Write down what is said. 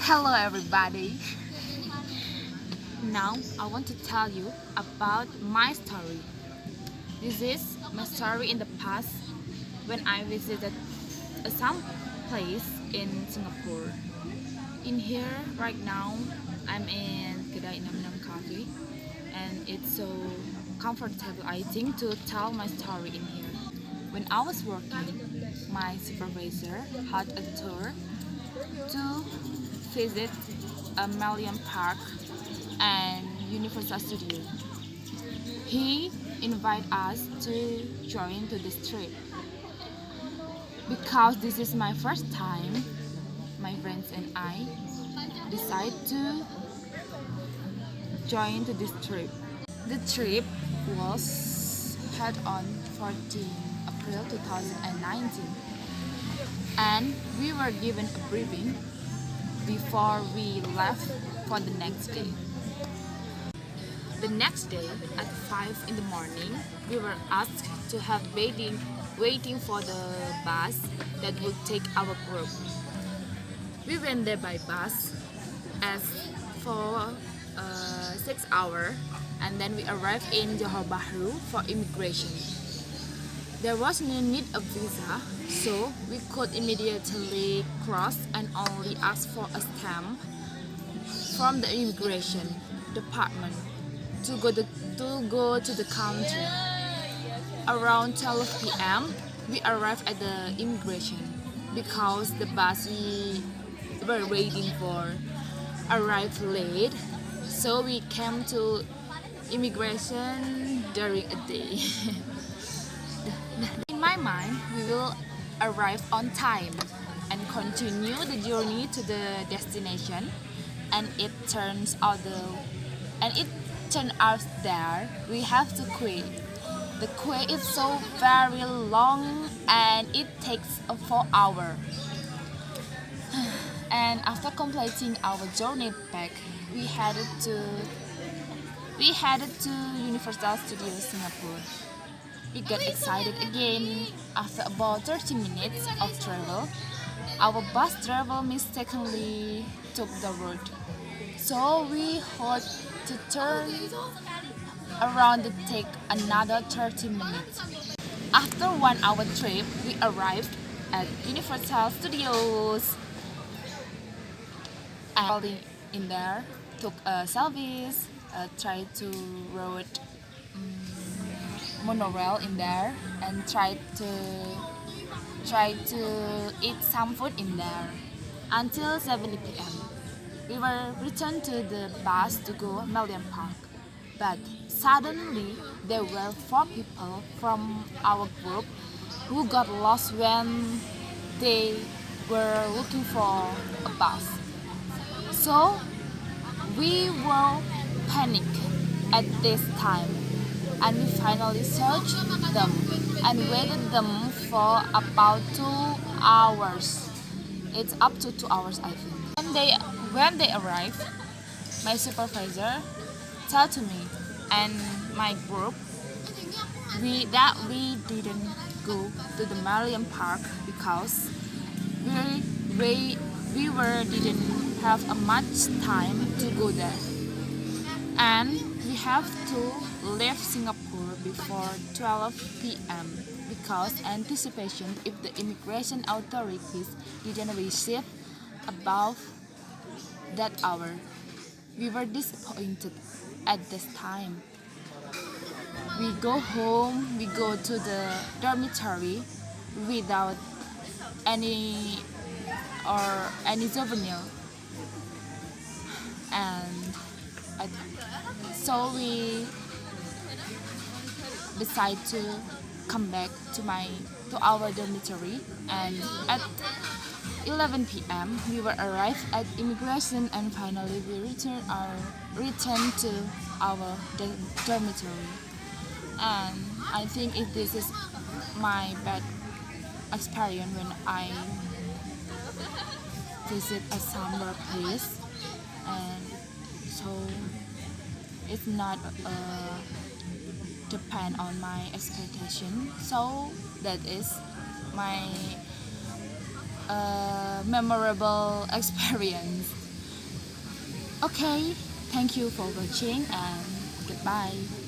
Hello everybody. Now I want to tell you about my story. This is my story in the past when I visited some place in Singapore. In here right now I'm in Kedai 66 Cafe and it's so comfortable I think to tell my story in here. When I was working, my supervisor had a tour to visit a Million Park and Universal Studio. He invited us to join to this trip. Because this is my first time, my friends and I decided to join to this trip. The trip was held on 14 April 2019 and we were given a briefing before we left for the next day. The next day at 5 in the morning, we were asked to have waiting for the bus that would take our group. We went there by bus as for 6 hours and then we arrived in Johor Bahru for immigration. There was no need of visa, so we could immediately cross and only ask for a stamp from the immigration department to go to the country. Around 12 p.m., we arrived at the immigration because the bus we were waiting for arrived late, so we came to immigration during a day. In my mind, we will arrive on time and continue the journey to the destination. And it turns out there we have to queue. The queue is so very long and it takes 4 hours. And after completing our journey back, we headed to Universal Studios Singapore. We got excited again. After about 30 minutes of travel, our bus driver mistakenly took the road. So we had to turn around to take another 30 minutes. After 1 hour trip, we arrived at Universal Studios. And in there, took selfies, tried to ride monorail in there and tried to eat some food in there until 7 p.m. We were returned to the bus to go Million Park, but suddenly there were 4 people from our group who got lost when they were looking for a bus. So we were panicked at this time and we finally searched them and waited them for about 2 hours. It's up to 2 hours I think. When they arrived, my supervisor told to me and my group that we didn't go to the Million Park because we didn't have much time to go there. And we have to leave Singapore before 12 p.m. because anticipation if the immigration authorities didn't receive above that hour. We were disappointed at this time. We go home, we go to the dormitory without any souvenir. And so we decide to come back to our dormitory, and at 11 p.m. we were arrived at immigration and finally we returned to our dormitory. And I think this is my bad experience when I visit a summer place, and so it's not depend on my expectation. So that is my memorable experience. Okay, thank you for watching and goodbye.